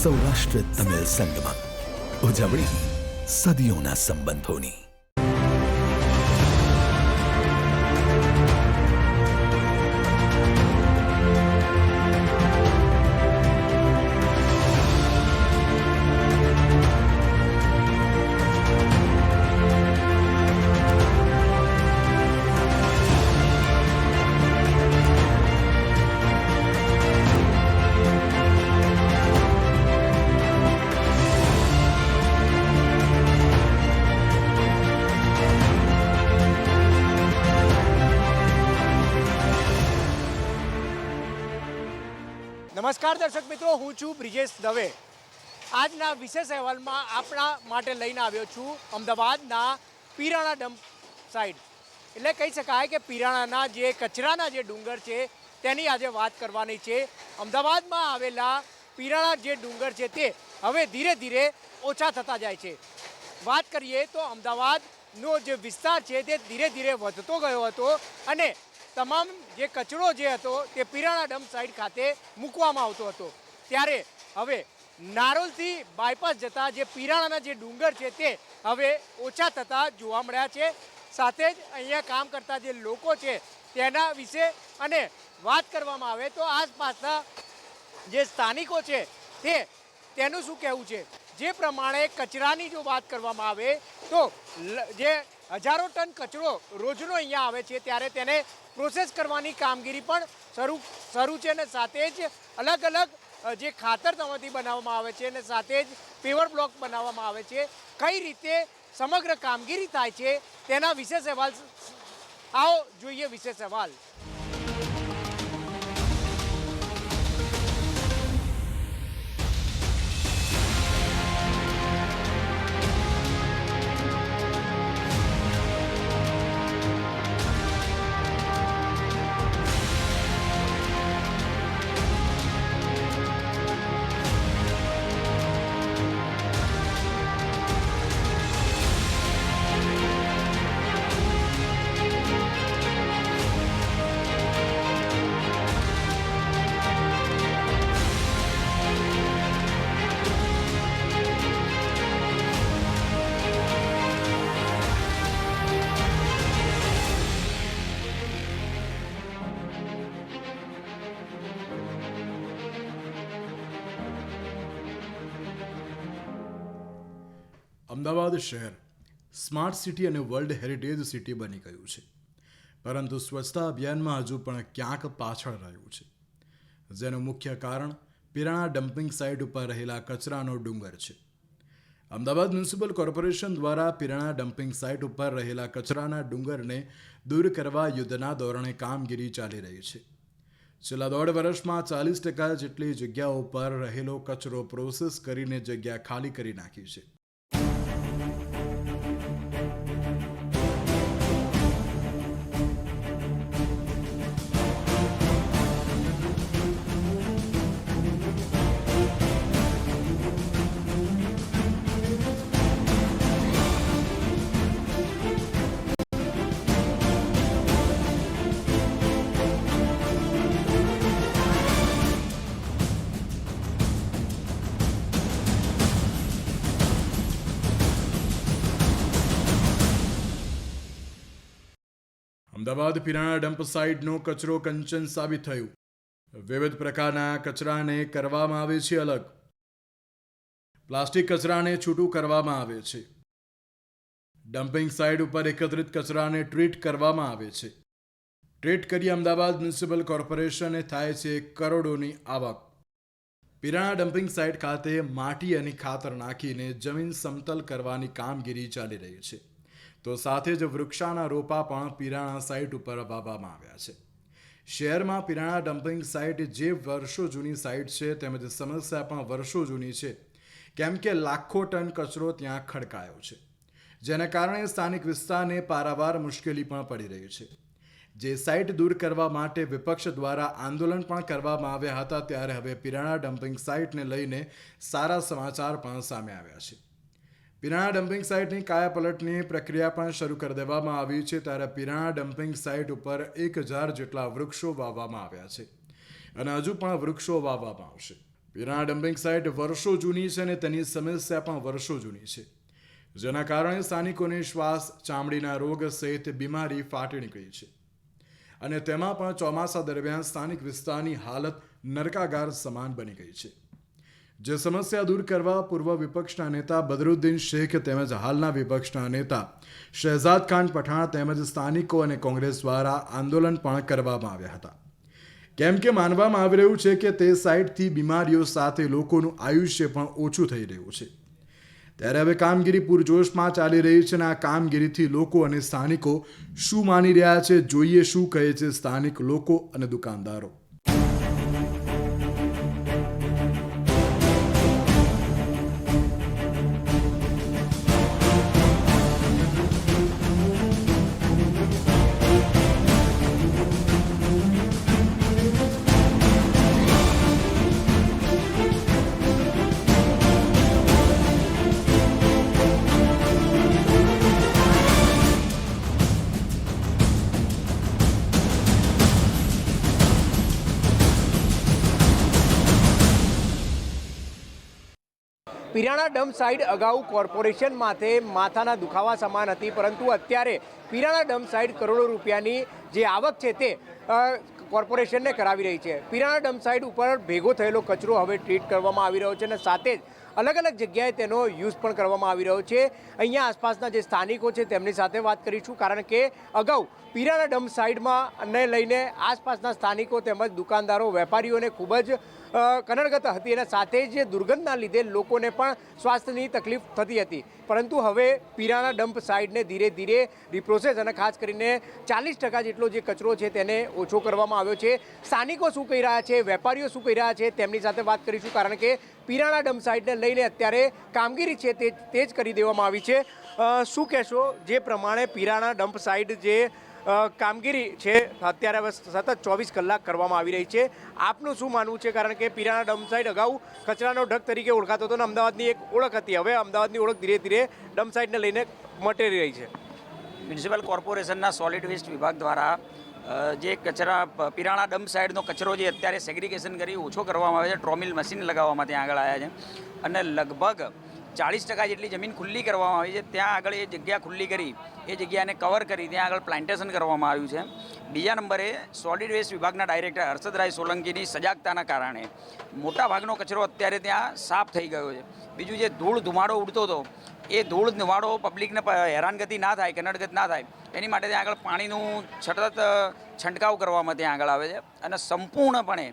સૌરાષ્ટ્ર તમિલ સંગમમ ઉજવણી સદીઓના સંબંધોની. નમસ્કાર દર્શક મિત્રો, હું છું બ્રિજેશ દવે. આજના વિશેષ અહેવાલમાં આપણા માટે લઈને આવ્યો છું અમદાવાદના પીરાણા ડમ્પ સાઇડ. એટલે કહી શકાય કે પીરાણાના જે કચરાના જે ડુંગર છે તેની આજે વાત કરવાની છે. અમદાવાદમાં આવેલા પીરાણા જે ડુંગર છે તે હવે ધીરે ધીરે ઓછા થતા જાય છે. વાત કરીએ તો અમદાવાદનો જે વિસ્તાર છે તે ધીરે ધીરે વધતો ગયો હતો અને તમામ જે કચરો જે હતો તે પીરાણા ડમ્પ સાઇટ ખાતે મૂકવામાં આવતો હતો. ત્યારે હવે નારોલથી બાયપાસ જતા જે પીરાણાના જે ડુંગર છે તે હવે ઓછા થતા જોવા મળ્યા છે. સાથે જ અહીંયા કામ કરતા જે લોકો છે તેના વિશે અને વાત કરવામાં આવે તો આસપાસના જે સ્થાનિકો છે તેનું શું કહેવું છે. જે પ્રમાણે કચરાની જો વાત કરવામાં આવે તો જે હજારો ટન કચરો રોજનો અહીંયા આવે છે ત્યારે તેને પ્રોસેસ કરવાની કામગીરી પણ શરૂ છે અને સાથે જ અલગ અલગ જે ખાતર તેમાંથી બનાવવામાં આવે છે અને સાથે જ પેવર બ્લોક બનાવવામાં આવે છે. કઈ રીતે સમગ્ર કામગીરી થાય છે તેના વિશેષ અહેવાલ આવો જોઈએ. વિશેષ અહેવાલ. અમદાવાદ શહેર સ્માર્ટ સિટી અને વર્લ્ડ હેરિટેજ સિટી બની ગયું છે, પરંતુ સ્વચ્છતા અભિયાનમાં હજુ પણ ક્યાંક પાછળ રહ્યું છે. જેનું મુખ્ય કારણ પીરાણા ડમ્પિંગ સાઇટ ઉપર રહેલા કચરાનો ડુંગર છે. અમદાવાદ મ્યુનિસિપલ કોર્પોરેશન દ્વારા પીરાણા ડમ્પિંગ સાઇટ ઉપર રહેલા કચરાના ડુંગરને દૂર કરવા યુદ્ધના ધોરણે કામગીરી ચાલી રહી છે. છેલ્લા 1.5 વર્ષમાં 40% જેટલી જગ્યાઓ પર રહેલો કચરો પ્રોસેસ કરીને જગ્યા ખાલી કરી નાખી છે. અમદાવાદ પીરાણા ડમ્પ સાઇટનો કચરો કંચન સાબિત થયું. વિવિધ પ્રકારના કચરાને કરવામાં આવે છે અલગ. પ્લાસ્ટિક કચરાને છૂટું કરવામાં આવે છે. ડમ્પિંગ સાઇટ ઉપર એકત્રિત કચરાને ટ્રીટ કરવામાં આવે છે. ટ્રીટ કરી અમદાવાદ મ્યુનિસિપલ કોર્પોરેશને થાય છે કરોડોની આવક. પીરાણા ડમ્પિંગ સાઇટ ખાતે માટી અને ખાતર નાખીને જમીન સમતલ કરવાની કામગીરી ચાલી રહી છે. તો સાથે જ વૃક્ષાના રોપા પણ પીરાણા સાઇટ ઉપર વાવવામાં આવ્યા છે. શહેરમાં પીરાણા ડમ્પિંગ સાઇટ જે વર્ષો જૂની સાઇટ છે તેમજ સમસ્યા પણ વર્ષો જૂની છે, કેમ કે લાખો ટન કચરો ત્યાં ખડકાયો છે, જેના કારણે સ્થાનિક વિસ્તારને પારાવાર મુશ્કેલી પણ પડી રહી છે. જે સાઇટ દૂર કરવા માટે વિપક્ષ દ્વારા આંદોલન પણ કરવામાં આવ્યા હતા, ત્યારે હવે પીરાણા ડમ્પિંગ સાઇટને લઈને સારા સમાચાર પણ સામે આવ્યા છે. પીરાણા ડમ્પિંગ સાઇટની કાયાપલટની પ્રક્રિયા પણ શરૂ કરી દેવામાં આવી છે. ત્યારે પીરાણા ડમ્પિંગ સાઇટ ઉપર 1000 જેટલા વૃક્ષો વાવવામાં આવ્યા છે અને હજુ પણ વૃક્ષો વાવવામાં આવશે. પીરાણા ડમ્પિંગ સાઇટ વર્ષો જૂની છે અને તેની સમસ્યા પણ વર્ષો જૂની છે, જેના કારણે સ્થાનિકોને શ્વાસ, ચામડીના રોગ સહિત બીમારી ફાટી નીકળી છે. અને તેમાં પણ ચોમાસા દરમિયાન સ્થાનિક વિસ્તારની હાલત નરકાગાર સમાન બની ગઈ છે. જે સમસ્યા દૂર કરવા પૂર્વ વિપક્ષના નેતા બદરુદ્દીન શેખ તેમજ હાલના વિપક્ષના નેતા શહેજાદ ખાન પઠાણ તેમજ સ્થાનિકો અને કોંગ્રેસ દ્વારા આંદોલન પણ કરવામાં આવ્યા હતા. કેમ કે માનવામાં આવી રહ્યું છે કે તે સાઇટથી બીમારીઓ સાથે લોકોનું આયુષ્ય પણ ઓછું થઈ રહ્યું છે. ત્યારે હવે કામગીરી પૂરજોશમાં ચાલી રહી છે અને આ કામગીરીથી લોકો અને સ્થાનિકો શું માની રહ્યા છે, જોઈએ શું કહે છે સ્થાનિક લોકો અને દુકાનદારો. પીરાણા ડમ્પ સાઇટ અગાઉ કોર્પોરેશન માથે માથાના દુખાવા સમાન હતી, પરંતુ અત્યારે પીરાણા ડમ્પ સાઇટ કરોડો રૂપિયાની જે આવક છે તે કોર્પોરેશનને કરાવી રહી છે. પીરાણા ડમ્પ સાઇટ ઉપર ભેગો થયેલો કચરો હવે ટ્રીટ કરવામાં આવી રહ્યો છે અને સાથે જ અલગ અલગ જગ્યાએ તેનો યુઝ પણ કરવામાં આવી રહ્યો છે. અહીંયા આસપાસના જે સ્થાનિકો છે તેમની સાથે વાત કરીશું, કારણ કે અગાઉ પીરાણા ડમ્પ સાઇટમાં ને લઈને આસપાસના સ્થાનિકો તેમજ દુકાનદારો, વેપારીઓને ખૂબ જ કનડગત હતી અને સાથે જ દુર્ગંધના લીધે લોકોને પણ સ્વાસ્થ્યની તકલીફ થતી હતી. પરંતુ હવે પીરાણા ડમ્પ સાઇટને ધીરે ધીરે રિપ્રોસેસ અને ખાસ કરીને 40% જેટલો જે કચરો છે તેને ઓછો કરવામાં આવ્યો છે. સ્થાનિકો શું કહી રહ્યા છે, વેપારીઓ શું કહી રહ્યા છે, તેમની સાથે વાત કરીશું, કારણ કે પીરાણા ડમ્પ સાઇટને લઈને અત્યારે કામગીરી છે તે જ કરી દેવામાં આવી છે. શું કહેશો, જે પ્રમાણે પીરાણા ડમ્પ સાઇટ જે કામગીરી છે અત્યારે હવે સતત 24 કલાક કરવામાં આવી રહી છે, આપનું શું માનવું છે? કારણ કે પીરાણા ડમ્પ સાઇટ અગાઉ કચરાનો ઢગ તરીકે ઓળખાતો હતો અને અમદાવાદની એક ઓળખ હતી. હવે અમદાવાદની ઓળખ ધીરે ધીરે ડમ્પ સાઇટને લઈને મટી રહી છે. મ્યુનિસિપલ કોર્પોરેશનના સોલિડ વેસ્ટ વિભાગ દ્વારા જે કચરા પીરાણા ડમ્પ સાઇડનો કચરો જે અત્યારે સેગ્રિગેશન કરી ઓછો કરવામાં આવે છે, ટ્રોમિલ મશીન લગાવવામાં ત્યાં આગળ આવ્યા છે અને લગભગ 40% જેટલી જમીન ખુલ્લી કરવામાં આવી છે. ત્યાં આગળ એ જગ્યા ખુલ્લી કરી, એ જગ્યાને કવર કરી ત્યાં આગળ પ્લાન્ટેશન કરવામાં આવ્યું છે. બીજા નંબરે સોલિડ વેસ્ટ વિભાગના ડાયરેક્ટર હર્ષદરાય સોલંકીની સજાગતાના કારણે મોટાભાગનો કચરો અત્યારે ત્યાં સાફ થઈ ગયો છે. બીજું જે ધૂળ ધુમાડો ઉડતો હતો, એ ધૂળ ધુમાડો પબ્લિકને હેરાનગતિ ના થાય, કનડગત ના થાય, એની માટે ત્યાં આગળ પાણીનું સતત છંટકાવ કરવામાં ત્યાં આગળ આવે છે અને સંપૂર્ણપણે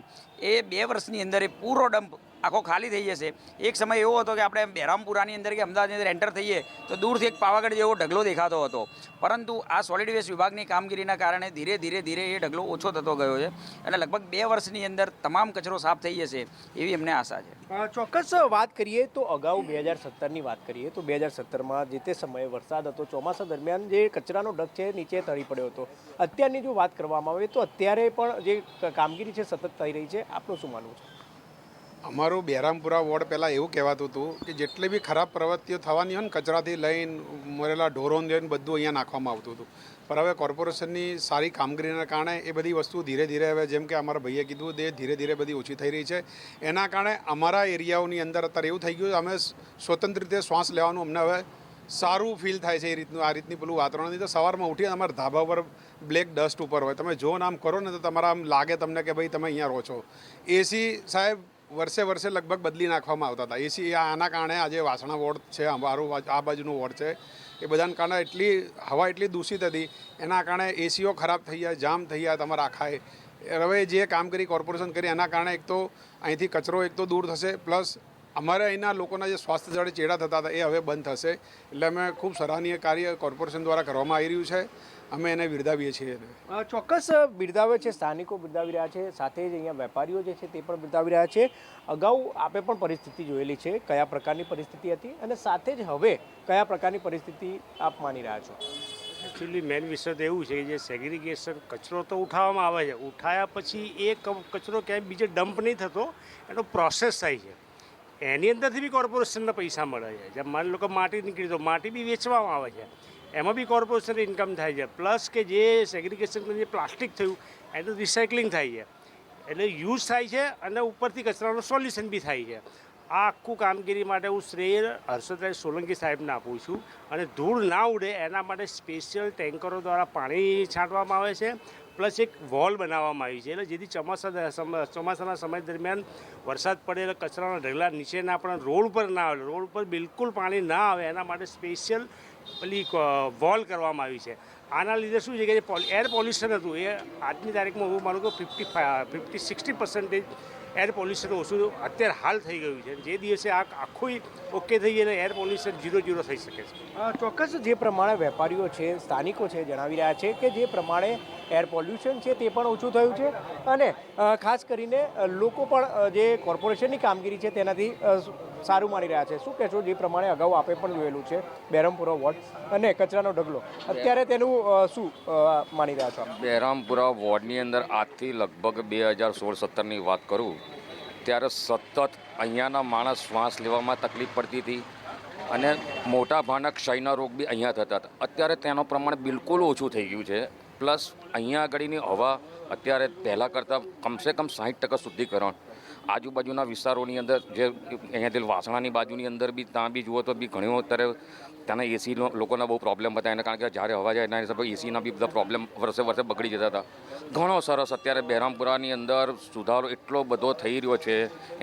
એ 2 વર્ષની અંદર એ પૂરો ડમ્પ આખો ખાલી થઈ જશે. એક સમય એવો હતો કે આપણે બહેરામપુરાની અંદર કે અમદાવાદની અંદર એન્ટર થઈએ તો દૂરથી એક પાવાગઢ જેવો ઢગલો દેખાતો હતો, પરંતુ આ સોલિડ વેસ્ટ વિભાગની કામગીરીના કારણે ધીરે ધીરે ધીરે એ ઢગલો ઓછો થતો ગયો છે અને લગભગ 2 વર્ષની અંદર તમામ કચરો સાફ થઈ જશે એવી અમને આશા છે. ચોક્કસ વાત કરીએ તો અગાઉ 2017ની વાત કરીએ તો 2017માં જે તે સમયે વરસાદ હતો, ચોમાસા દરમિયાન જે કચરાનો ઢગ છે નીચે તળી પડ્યો હતો. અત્યારની જો વાત કરવામાં આવે તો અત્યારે પણ જે કામગીરી છે સતત થઈ રહી છે, આપનું શું માનવું છે? અમારું બહેરામપુરા વોર્ડ પહેલાં એવું કહેવાતું હતું કે જેટલી બી ખરાબ પ્રવૃત્તિઓ થવાની હોય ને, કચરાથી લઈને મરેલા ઢોરોને લઈને બધું અહીંયા નાખવામાં આવતું હતું. પણ હવે કોર્પોરેશનની સારી કામગીરીના કારણે એ બધી વસ્તુ ધીરે ધીરે હવે, જેમ કે અમારા ભાઈએ કીધું, તે ધીરે ધીરે બધી ઓછી થઈ રહી છે. એના કારણે અમારા એરિયાઓની અંદર અત્યારે એવું થઈ ગયું, અમે સ્વતંત્ર રીતે શ્વાસ લેવાનું અમને હવે સારું ફીલ થાય છે. એ રીતનું આ રીતની પેલું વાતાવરણ નહીં તો સવારમાં ઉઠીને અમારા ધાબા પર બ્લેક ડસ્ટ ઉપર હોય, તમે જો આમ કરો ને તો તમારા આમ લાગે તમને કે ભાઈ તમે અહીંયા રહો છો. એસી સાહેબ વર્ષે લગભગ બદલી નાખવામાં આવતા હતા. એસી આના કારણે આજે વાસણા વોર્ડ છે, અમારું આ બાજુનું વોર્ડ છે, એ બધાના કારણે હવા એટલી દૂષિત હતી, એના કારણે એસીઓ ખરાબ થઈ જાય, જામ થઈ જાય તમારા આખાએ. હવે જે કામગીરી કોર્પોરેશન કરી એના કારણે એક તો અહીંથી કચરો એક તો દૂર થશે, પ્લસ અમારે અહીંના લોકોના જે સ્વાસ્થ્ય જળે ચેડા થતા હતા એ હવે બંધ થશે. એટલે અમે ખૂબ સરાહનીય કાર્ય કોર્પોરેશન દ્વારા કરવામાં આવી રહ્યું છે, અમે એને બિરદાવીએ છીએ. ચોક્કસ બિરદાવે છે, સ્થાનિકો બિરદાવી રહ્યા છે, સાથે જ અહીંયા વેપારીઓ જે છે તે પણ બિરદાવી રહ્યા છે. અગાઉ આપે પણ પરિસ્થિતિ જોયેલી છે, કયા પ્રકારની પરિસ્થિતિ હતી અને સાથે જ હવે કયા પ્રકારની પરિસ્થિતિ આપ માની રહ્યા છો? એકચ્યુઅલી મેન વિષય તો એવું છે કે જે સેગ્રિગેશન કચરો તો ઉઠાવવામાં આવે છે, ઉઠાયા પછી એ કચરો ક્યાંય બીજે ડમ્પ નહીં થતો, એનો પ્રોસેસ થાય છે. એની અંદરથી બી કોર્પોરેશનના પૈસા મળે છે. જેમ માની લો કે માટી નીકળી તો માટી બી વેચવામાં આવે છે, એમાં બી કોર્પોરેશન ઇન્કમ થાય છે. પ્લસ કે જે સેગ્રિગેશન જે પ્લાસ્ટિક થયું એનું રિસાયકલિંગ થાય છે. એટલે યુઝ થાય છે અને ઉપરથી કચરાનું સોલ્યુશન બી થાય છે. આ આખું કામગીરી માટે હું શ્રેય હર્ષદભાઈ સોલંકી સાહેબને આપું છું. અને ધૂળ ના ઉડે એના માટે સ્પેશિયલ ટેન્કરો દ્વારા પાણી છાંટવામાં આવે છે, પ્લસ એક વોલ બનાવવામાં આવી છે. એટલે જેથી ચોમાસાના સમય દરમિયાન વરસાદ પડે એટલે કચરાના ઢગલા નીચેના પણ રોડ પર ના આવે, રોડ પર બિલકુલ પાણી ના આવે એના માટે સ્પેશિયલ પેલી વોલ કરવામાં આવી છે. આના લીધે શું છે કે જે એર પોલ્યુશન હતું એ આજની તારીખમાં હું માનું કે 50-60% એર પોલ્યુશન ઓછું અત્યારે હાલ થઈ ગયું છે. જે દિવસે આ આખું ઓકે થઈ જાય એર પોલ્યુશન 0 થઈ શકે છે. ચોક્કસ જે પ્રમાણે વેપારીઓ છે, સ્થાનિકો છે, જણાવી રહ્યા છે કે જે પ્રમાણે એર પોલ્યુશન છે તે પણ ઓછું થયું છે અને ખાસ કરીને લોકો પણ જે કોર્પોરેશનની કામગીરી છે તેનાથી સારું માની રહ્યા છે. શું કહેશો, જે પ્રમાણે અગાઉ આપે પણ જોયેલું છે બહેરામપુરા વોર્ડ અને કચરાનો ઢગલો, અત્યારે તેનું શું માની રહ્યા છો? બહેરામપુરા વોર્ડની અંદર આજથી લગભગ 2016-17ની વાત કરું ત્યારે સતત અહીંયાના માણસ શ્વાસ લેવામાં તકલીફ પડતી હતી અને મોટા ભાગના ક્ષયના રોગ બી અહીંયા થતા હતા. અત્યારે તેનું પ્રમાણ બિલકુલ ઓછું થઈ ગયું છે. પ્લસ અહીંયા આગળની હવા અત્યારે પહેલાં કરતાં કમસે કમ 60% શુદ્ધિકરણ. આજુબાજુના વિસ્તારોની અંદર જે અહીંયાથી વાસણાની બાજુની અંદર બી ત્યાં બી જુઓ તો બી ઘણું અત્યારે ત્યાંના એસી લોકોના બહુ પ્રોબ્લેમ હતા. એને કારણ કે જ્યારે હવા જાય એના હિસાબે એસીના બી બધા પ્રોબ્લેમ વર્ષે બગડી જતા હતા. ઘણો સરસ અત્યારે બહેરામપુરાની અંદર સુધારો એટલો બધો થઈ રહ્યો છે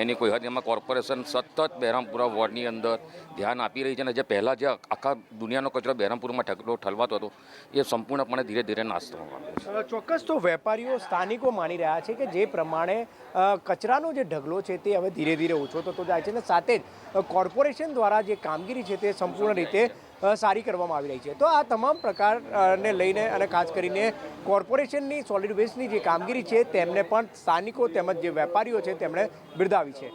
એની કોઈ હદ. એમાં કોર્પોરેશન સતત બહેરામપુરા વોર્ડની અંદર ધ્યાન આપી રહી છે અને જે પહેલાં જે આખા દુનિયાનો કચરો બહેરામપુરમાં ઠલવાતો હતો એ સંપૂર્ણપણે ધીરે ધીરે નાશ થવા. ચોક્કસ તો વેપારીઓ, સ્થાનિકો માની રહ્યા છે કે જે પ્રમાણે કચરાનો જે ઢગલો છે તે હવે ધીરે ધીરે ઓછો થતો જાય છે અને સાથે જ કોર્પોરેશન દ્વારા જે કામગીરી છે તે સંપૂર્ણ રીતે સારી કરવામાં આવી રહી છે. તો આ તમામ પ્રકારને લઈને અને ખાસ કરીને કોર્પોરેશનની સોલિડ વેસ્ટની જે કામગીરી છે તેમને પણ સ્થાનિકો તેમજ જે વેપારીઓ છે તેમણે બિરદાવી છે.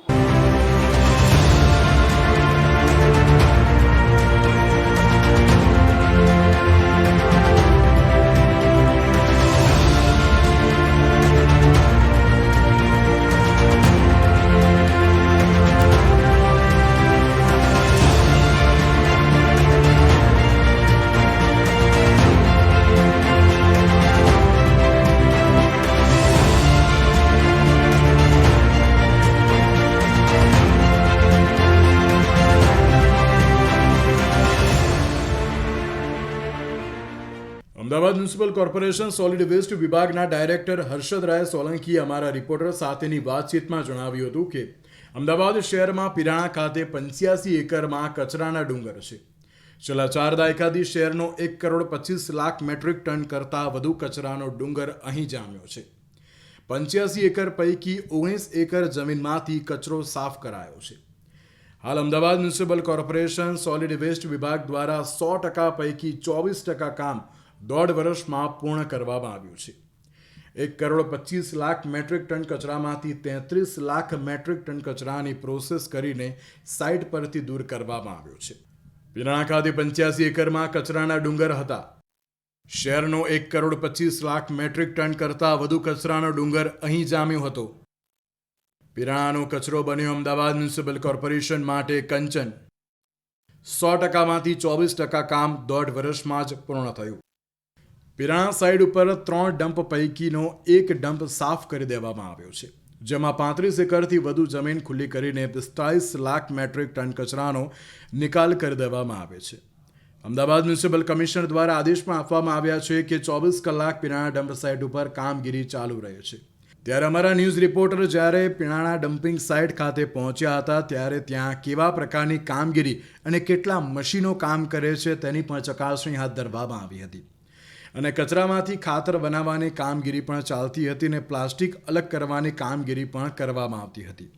Ahmedabad municipal corporation solid waste વિભાગના ડાયરેક્ટર હર્ષદરાય સોલંકીએ અમારા રિપોર્ટર સાથેની વાતચીતમાં જણાવ્યું હતું કે અમદાવાદ શહેરમાં પિરાણા ખાતે 85 એકરમાં કચરાના ડુંગર છે. છેલ્લા 4 દાયકાથી શહેરનો 1,25,00,000 મેટ્રિક ટન કરતાં વધુ કચરાનો ડુંગર અહીં જામ્યો છે. 85 એકર પૈકી 19 એકર જમીનમાંથી કચરો સાફ કરાયો છે. હાલ Ahmedabad municipal corporation solid waste વિભાગ દ્વારા 100% પૈકી 24% કામ 1.5 વર્ષમાં પૂર્ણ કરવામાં આવ્યું છે. 1,25,00,000 મેટ્રિક ટન કચરામાંથી 33 લાખ મેટ્રિક ટન કચરાની પ્રોસેસ કરીને સાઇટ પરથી દૂર કરવામાં આવ્યો છે. પિરાણા ખાતે 85 એકરમાં કચરાના ડુંગર હતા. શહેરનો 1,25,00,000 મેટ્રિક ટન કરતાં વધુ કચરાનો ડુંગર અહીં જામ્યો હતો. પિરાણાનો કચરો બન્યો અમદાવાદ મ્યુનિસિપલ કોર્પોરેશન માટે કંચન. 100%માંથી 24% કામ 1.5 વર્ષમાં જ પૂર્ણ થયું. પિરાણા સાઇડ ઉપર 3 ડમ્પ પૈકીનો 1 ડમ્પ સાફ કરી દેવામાં આવ્યો છે, જેમાં 35 એકરથી વધુ જમીન ખુલ્લી કરીને 45 લાખ મેટ્રિક ટન કચરાનો નિકાલ કરી દેવામાં આવે છે. અમદાવાદ મ્યુનિસિપલ કમિશનર દ્વારા આદેશમાં આપવામાં આવ્યા છે કે 24 કલાક પિરાણા ડમ્પ સાઇટ ઉપર કામગીરી ચાલુ રહે છે. ત્યારે અમારા ન્યૂઝ રિપોર્ટર જ્યારે પિરાણા ડમ્પિંગ સાઇટ ખાતે પહોંચ્યા હતા ત્યારે ત્યાં કેવા પ્રકારની કામગીરી અને કેટલા મશીનો કામ કરે છે તેની પણ ચકાસણી હાથ ધરવામાં આવી હતી અને કચરામાંથી ખાતર બનાવવાની કામગીરી પણ ચાલતી હતી અને પ્લાસ્ટિક અલગ કરવાની કામગીરી પણ કરવામાં આવતી હતી.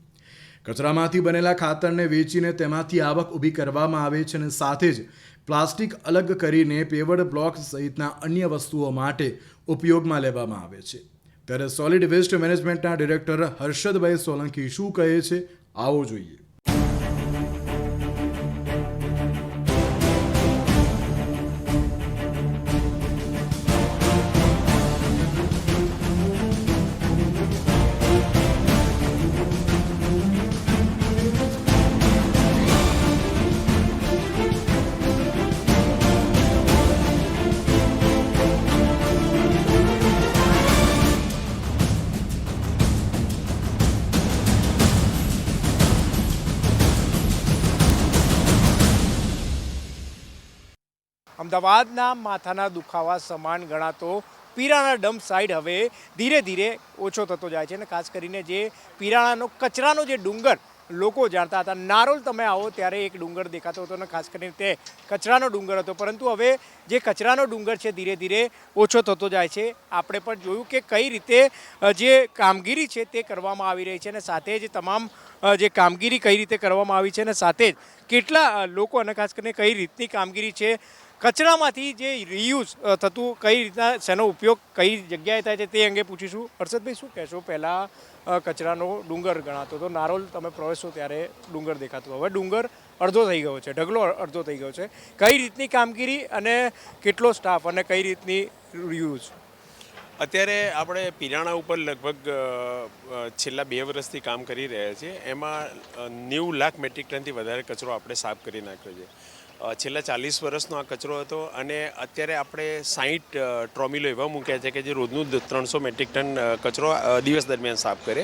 કચરામાંથી બનેલા ખાતરને વેચીને તેમાંથી આવક ઊભી કરવામાં આવે છે અને સાથે જ પ્લાસ્ટિક અલગ કરીને પેવર્ડ બ્લોક સહિતના અન્ય વસ્તુઓ માટે ઉપયોગમાં લેવામાં આવે છે. ત્યારે સોલિડ વેસ્ટ મેનેજમેન્ટના ડિરેક્ટર હર્ષદભાઈ સોલંકી શું કહે છે, આવો જોઈએ. અમદાવાદના માથાના દુખાવા સમાન ગણાતો પીરાણા ડમ્પ સાઇડ હવે ધીરે ધીરે ઓછો થતો જાય છે અને ખાસ કરીને જે પીરાણાનો કચરાનો જે ડુંગર લોકો જાણતા હતા, નારોલ તમે આવો ત્યારે એક ડુંગર દેખાતો હતો અને ખાસ કરીને તે કચરાનો ડુંગર હતો, પરંતુ હવે જે કચરાનો ડુંગર છે ધીરે ધીરે ઓછો થતો જાય છે. આપણે પણ જોયું કે કઈ રીતે જે કામગીરી છે તે કરવામાં આવી રહી છે અને સાથે જ તમામ જે કામગીરી કઈ રીતે કરવામાં આવી છે અને સાથે જ કેટલા લોકો અને ખાસ કરીને કઈ રીતની કામગીરી છે, કચરામાંથી જે રિયુઝ થતું કઈ રીતના શેનો ઉપયોગ કઈ જગ્યાએ થાય છે તે અંગે પૂછીશું. હર્ષદભાઈ, શું કહેશો? પહેલાં કચરાનો ડુંગર ગણાતો હતો, નારોલ તમે પ્રવેશો ત્યારે ડુંગર દેખાતો, હવે ડુંગર અડધો થઈ ગયો છે, ઢગલો અડધો થઈ ગયો છે. કઈ રીતની કામગીરી અને કેટલો સ્ટાફ અને કઈ રીતની રિયુઝ? અત્યારે આપણે પીરાણા ઉપર લગભગ છેલ્લા 2 વર્ષથી કામ કરી રહ્યા છીએ. એમાં 90 લાખ મેટ્રિક ટનથી વધારે કચરો આપણે સાફ કરી નાખ્યો છે. છેલ્લા 40 વર્ષનો આ કચરો હતો અને અત્યારે આપણે 60 ટ્રોમિલો એવા મૂક્યા છે કે જે રોજનું 300 મેટ્રિક ટન કચરો દિવસ દરમિયાન સાફ કરે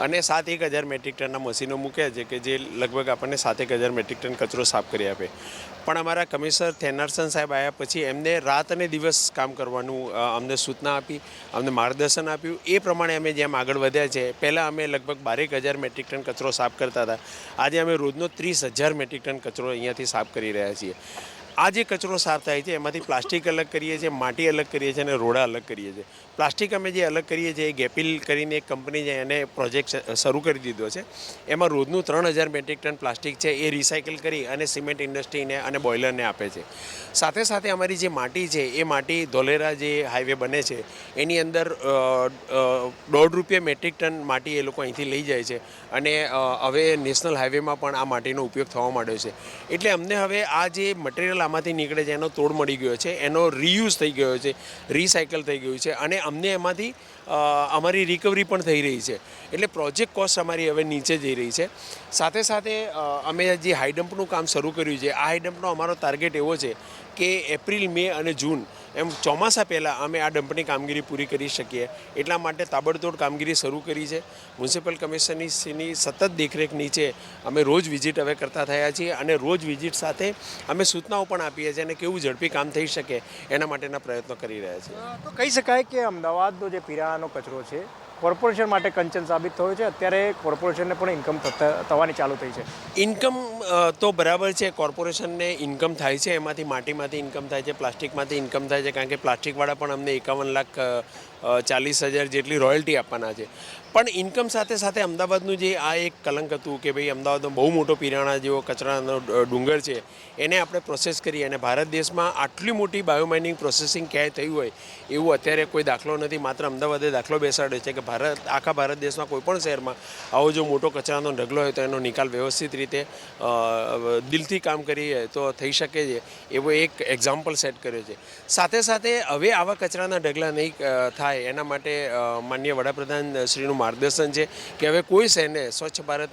અને 7-1000 મેટ્રિક ટનના મશીનો મૂક્યા છે કે જે લગભગ આપણને 7-1000 મેટ્રિક ટન કચરો સાફ કરી આપે. પણ અમારા કમિશનર થેનારસન સાહેબ આવ્યા પછી એમને રાત અને દિવસ કામ કરવાનું અમને સૂચના આપી, અમને માર્ગદર્શન આપ્યું. એ પ્રમાણે અમે જેમ આગળ વધ્યા છે, પહેલાં અમે લગભગ 12000 મેટ્રિક ટન કચરો સાફ કરતા હતા, આજે અમે રોજનો 30000 મેટ્રિક ટન કચરો અહીંયાથી સાફ કરી રહ્યા છીએ. આ જે કચરો સાફ થાય છે એમાંથી પ્લાસ્ટિક અલગ કરીએ છીએ, માટી અલગ કરીએ છીએ અને રોડા અલગ કરીએ છીએ. પ્લાસ્ટિક અમે જે અલગ કરીએ છીએ એ ગેપિલ કરીને એક કંપની છે એને પ્રોજેક્ટ શરૂ કરી દીધો છે. એમાં રોજનું 3000 મેટ્રિક ટન પ્લાસ્ટિક છે એ રિસાયકલ કરી અને સિમેન્ટ ઇન્ડસ્ટ્રીને અને બોઇલરને આપે છે. સાથે સાથે અમારી જે માટી છે એ માટી ધોલેરા જે હાઈવે બને છે એની અંદર ₹1.5 મેટ્રિક ટન માટી એ લોકો અહીંથી લઈ જાય છે અને હવે નેશનલ હાઈવેમાં પણ આ માટીનો ઉપયોગ થવા માંડ્યો છે. એટલે અમને હવે આ જે મટીરિયલ આમાંથી નીકળે છે એનો તોડ મળી ગયો છે, એનો રીયુઝ થઈ ગયો છે, રિસાયકલ થઈ ગયું છે અને અમને એમાંથી અમારી રિકવરી પણ થઈ રહી છે. એટલે પ્રોજેક્ટ કોસ્ટ અમારી હવે નીચે જઈ રહી છે. સાથે સાથે અમે જે હાઈડમ્પનું કામ શરૂ કર્યું છે, આ હાઈડમ્પનો અમારો ટાર્ગેટ એવો છે કે એપ્રિલ, મે અને જૂન એમ ચોમાસા પહેલાં અમે આ ડમ્પની કામગીરી પૂરી કરી શકીએ. એટલા માટે તાબડતોડ કામગીરી શરૂ કરી છે. મ્યુનિસિપલ કમિશનની સતત દેખરેખ નીચે અમે રોજ વિઝિટ હવે કરતા થયા છીએ અને રોજ વિઝિટ સાથે અમે સૂચનાઓ પણ આપીએ છીએ અને કેવું ઝડપી કામ થઈ શકે એના માટેના પ્રયત્નો કરી રહ્યા છીએ. તો કહી શકાય કે અમદાવાદનો જે પીરાણાનો કચરો છે કોર્પોરેશન માટે કંચન સાબિત થયો છે. અત્યારે કોર્પોરેશનને પણ ઇન્કમ થવાની ચાલુ થઈ છે. ઇન્કમ તો બરાબર છે, કોર્પોરેશનને ઇન્કમ થાય છે, એમાંથી માટીમાંથી ઇન્કમ થાય છે, પ્લાસ્ટિકમાંથી ઇન્કમ થાય છે, કારણ કે પ્લાસ્ટિકવાળા પણ અમને 51,40,000 જેટલી રોયલ્ટી આપવાના છે. પણ ઇન્કમ સાથે સાથે અમદાવાદનું જે આ એક કલંક હતું કે ભાઈ અમદાવાદનો બહુ મોટો પીરાણા જેવો કચરાનો ડુંગર છે એને આપણે પ્રોસેસ કરી અને ભારત દેશમાં આટલી મોટી બાયોમાઇનિંગ પ્રોસેસિંગ ક્યાંય થયું હોય એવું અત્યારે કોઈ દાખલો નથી. માત્ર અમદાવાદે દાખલો બેસાડ્યો છે કે આખા ભારત દેશમાં કોઈપણ શહેરમાં આવો જો મોટો કચરાનો ઢગલો હોય તો એનો નિકાલ વ્યવસ્થિત રીતે દિલથી કામ કરીએ તો થઈ શકે છે, એવો એક એક્ઝામ્પલ સેટ કર્યો છે. સાથે સાથે હવે આવા કચરાના ઢગલા નહીં થાય એના માટે માનનીય વડાપ્રધાન શ્રીનું માર્ગદર્શન છે કે હવે કોઈ શહેરને સ્વચ્છ ભારત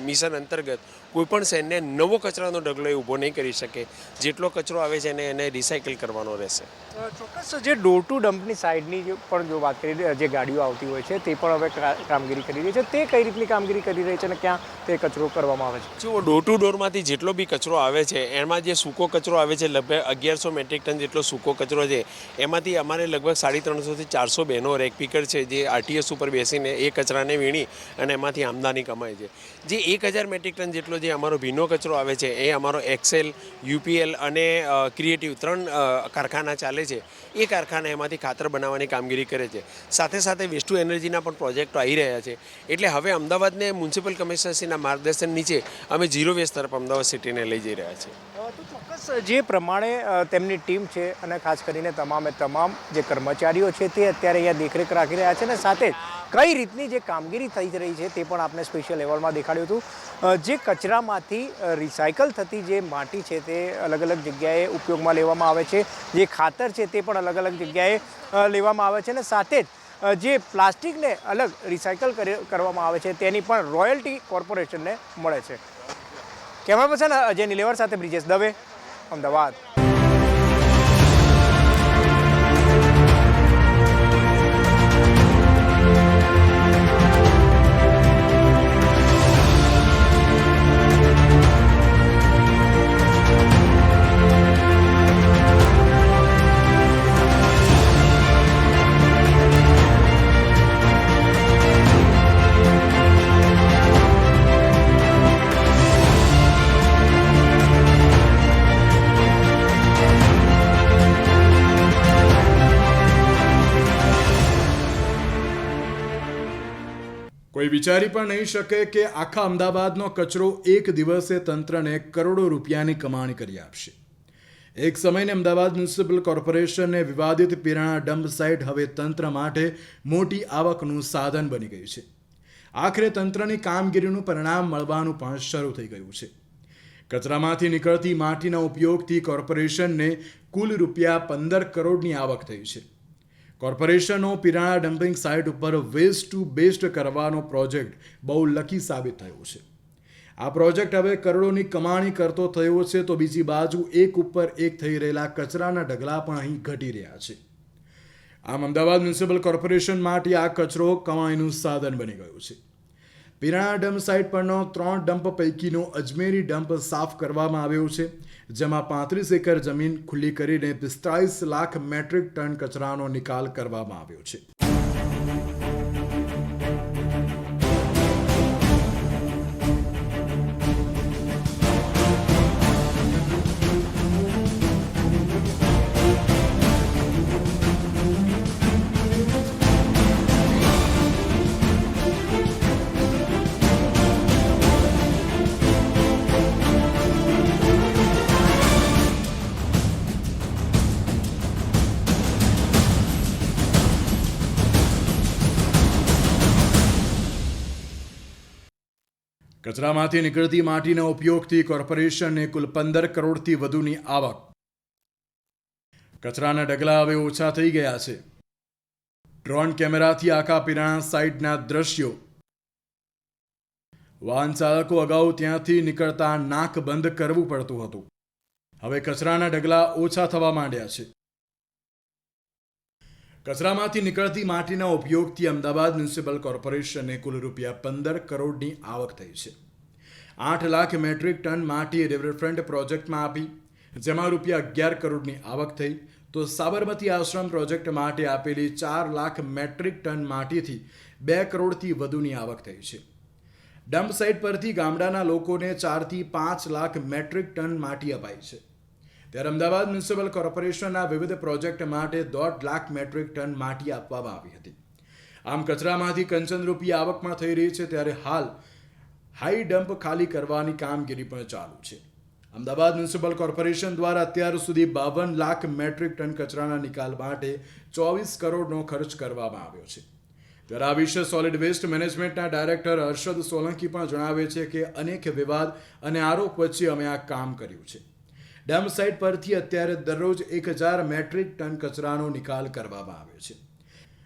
મિશન અંતર્ગત કોઈપણ શહેરને નવો કચરાનો ઢગલો એ ઊભો નહીં કરી શકે. જેટલો કચરો આવે છે એને રિસાયકલ કરવાનો રહેશે. ચોક્કસ જે ડોર ટુ ડમ્પની સાઈડની પણ જો વાત કરી જે ગાડીઓ આવતી હોય છે તે પણ હવે કામગીરી કરી રહી છે, તે કઈ રીતની કામગીરી કરી રહી છે અને ક્યાં તે કચરો કરવામાં આવે છે? જુઓ, ડોર ટુ ડોરમાંથી જેટલો બી કચરો આવે છે એમાં જે સૂકો કચરો આવે છે લગભગ 1100 મેટ્રિક ટન જેટલો સૂકો કચરો છે. એમાંથી અમારે લગભગ 350 થી 400 બહેનો રેકપીકર છે જે આરટીએસ ઉપર બેસીને એ કચરાને વીણી અને એમાંથી આમદાની કમાય છે. જે 1000 મેટ્રિક ટન જેટલો જે અમારો ભીનો કચરો આવે છે એ અમારો એક્સેલ, યુપીએલ અને ક્રિએટિવ 3 કારખાના ચાલે છે. એ કારખાના એમાંથી ખાતર બનાવવાની કામગીરી કરે છે. સાથે સાથે વેસ્ટ ટુ એનર્જીના પણ પ્રોજેક્ટો આવી રહ્યા છે. એટલે હવે અમદાવાદને મ્યુનિસિપલ કમિશનરશ્રીના માર્ગદર્શન નીચે અમે ઝીરો વેસ્ટ તરફ અમદાવાદ સિટીને લઈ જઈ રહ્યા છીએ. તો ચોક્કસ જે પ્રમાણે તેમની ટીમ છે અને ખાસ કરીને તમામ જે કર્મચારીઓ છે તે અત્યારે અહીંયા દેખરેખ રાખી રહ્યા છે અને સાથે કઈ રીતની જે કામગીરી થઈ રહી છે તે પણ આપણે સ્પેશિયલ અહેવાલમાં દેખાડ્યું હતું. જે કચરામાંથી રિસાયકલ થતી જે માટી છે તે અલગ અલગ જગ્યાએ ઉપયોગમાં લેવામાં આવે છે, જે ખાતર છે તે પણ અલગ અલગ જગ્યાએ લેવામાં આવે છે અને સાથે જ જે પ્લાસ્ટિકને અલગ રિસાયકલ કરવામાં આવે છે તેની પણ રોયલ્ટી કોર્પોરેશનને મળે છે. કેમેરા પર્સન અજય નિલેવર સાથે બ્રિજેશ દવે, અમદાવાદ. વિચારી પણ નહીં શકે કે આખા અમદાવાદનો કચરો એક દિવસે તંત્રને કરોડો રૂપિયાની કમાણી કરી આપશે. એક સમયને અમદાવાદ મ્યુનિસિપલ કોર્પોરેશનને વિવાદિત પીરાણા ડમ્પ સાઇટ હવે તંત્ર માટે મોટી આવકનું સાધન બની ગયું છે. આખરે તંત્રની કામગીરીનું પરિણામ મળવાનું પણ શરૂ થઈ ગયું છે. કચરામાંથી નીકળતી માટીના ઉપયોગથી કોર્પોરેશનને કુલ ₹15 કરોડની આવક થઈ છે. કોર્પોરેશનનો પીરાણા ડમ્પિંગ સાઇટ ઉપર વેસ્ટ ટુ બેસ્ટ કરવાનો પ્રોજેક્ટ બહુ લકી સાબિત થયો છે. આ પ્રોજેક્ટ હવે કરોડોની કમાણી કરતો થયો છે, તો બીજી બાજુ એક ઉપર એક થઈ રહેલા કચરાના ઢગલા પણ અહીં ઘટી રહ્યા છે. આમ અમદાવાદ મ્યુનિસિપલ કોર્પોરેશન માટે આ કચરો કમાણીનું સાધન બની ગયું છે. પીરાણા ડમ્પ સાઇટ પરનો 3 ડમ્પ પૈકીનો અજમેરી ડમ્પ સાફ કરવામાં આવ્યો છે, જેમાં 35 એકર જમીન ખુલ્લી કરીને 45 લાખ મેટ્રિક ટન કચરાનો નિકાલ કરવામાં આવ્યો છે. કચરામાંથી નીકળતી માટીના ઉપયોગથી કોર્પોરેશનને કુલ 15 કરોડથી વધુની આવક. કચરાના ઢગલા હવે ઓછા થઈ ગયા છે. ડ્રોન કેમેરાથી આખા પીરાણા સાઇટના દ્રશ્યો. વાહન ચાલકો અગાઉ ત્યાંથી નીકળતા નાક બંધ કરવું પડતું હતું. હવે કચરાના ઢગલા ઓછા થવા માંડ્યા છે. કચરામાંથી નીકળતી માટીના ઉપયોગથી અમદાવાદ મ્યુનિસિપલ કોર્પોરેશનને કુલ ₹15 કરોડની આવક થઈ છે. 8 લાખ મેટ્રિક ટન માટી રિવરફ્રન્ટ પ્રોજેક્ટમાં આપી, જેમાં ₹11 કરોડની આવક થઈ, તો સાબરમતી આશ્રમ પ્રોજેક્ટ માટે આપેલી 4 લાખ મેટ્રિક ટન માટીથી 2 કરોડથી વધુની આવક થઈ છે. ડમ્પ સાઇટ પરથી ગામડાના લોકોને 4 થી 5 લાખ મેટ્રિક ટન માટી અપાઈ છે. ત્યારે અમદાવાદ મ્યુનિસિપલ કોર્પોરેશનના વિવિધ પ્રોજેક્ટ માટે 1.5 લાખ મેટ્રિક ટન માટી આપવામાં આવી હતી. આમ કચરામાંથી કંચનરૂપી આવકમાં થઈ રહી છે, ત્યારે હાલ હાઈ ડમ્પ ખાલી કરવાની કામગીરી પણ ચાલુ છે. અમદાવાદ મ્યુનિસિપલ કોર્પોરેશન દ્વારા અત્યાર સુધી 52 લાખ મેટ્રિક ટન કચરાના નિકાલ માટે 24 કરોડનો ખર્ચ કરવામાં આવ્યો છે. ત્યારે આ વિશે સોલિડ વેસ્ટ મેનેજમેન્ટના ડાયરેક્ટર હર્ષદ સોલંકી પણ જણાવે છે કે અનેક વિવાદ અને આરોપ વચ્ચે અમે આ કામ કર્યું છે. ડમ્પ સાઇટ પરથી અત્યારે દરરોજ 1000 મેટ્રિક ટન કચરાનો નિકાલ કરવામાં આવે છે.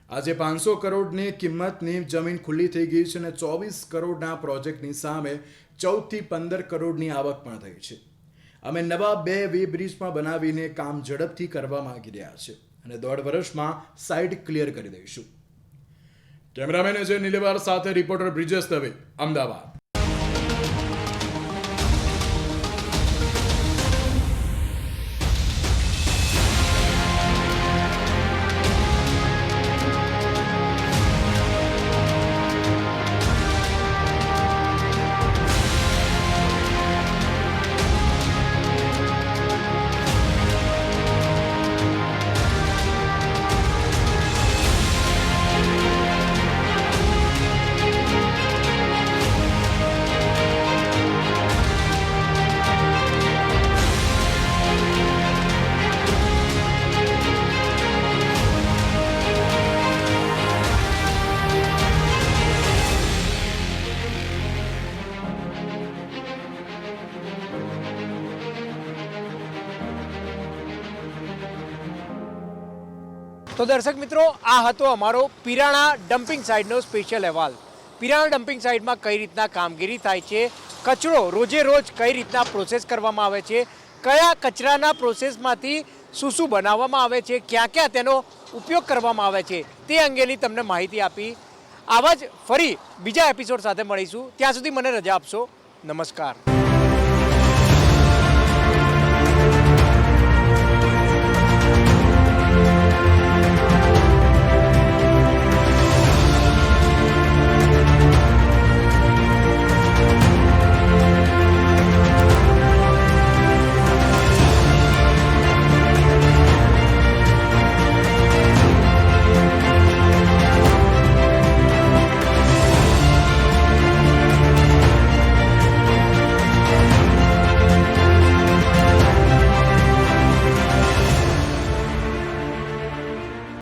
આજે 500 કરોડની કિંમતની જમીન ખુલ્લી થઈ ગઈ છે અને 24 કરોડના પ્રોજેક્ટની સામે 14 થી 15 કરોડની આવક પણ થઈ છે. અમે નવા 2 વે બ્રિજ પણ બનાવીને કામ ઝડપથી કરવા માંગી રહ્યા છે અને 1.5 વર્ષમાં સાઇટ ક્લિયર કરી દઈશું. કેમેરામેન અજય નીલેવાર સાથે રિપોર્ટર બ્રિજેશ દવે, અમદાવાદ. તો દર્શક મિત્રો, આ હતો અમારો પીરાણા ડમ્પિંગ સાઇટનો સ્પેશિયલ અહેવાલ. પીરાણા ડમ્પિંગ સાઇટમાં કઈ રીતના કામગીરી થાય છે, કચરો રોજે રોજ કઈ રીતના પ્રોસેસ કરવામાં આવે છે, કયા કચરાના પ્રોસેસમાંથી શું શું બનાવવામાં આવે છે, ક્યાં ક્યાં તેનો ઉપયોગ કરવામાં આવે છે, તે અંગેની તમને માહિતી આપી. આવા જ ફરી બીજા એપિસોડ સાથે મળીશું. ત્યાં સુધી મને રજા આપશો. નમસ્કાર.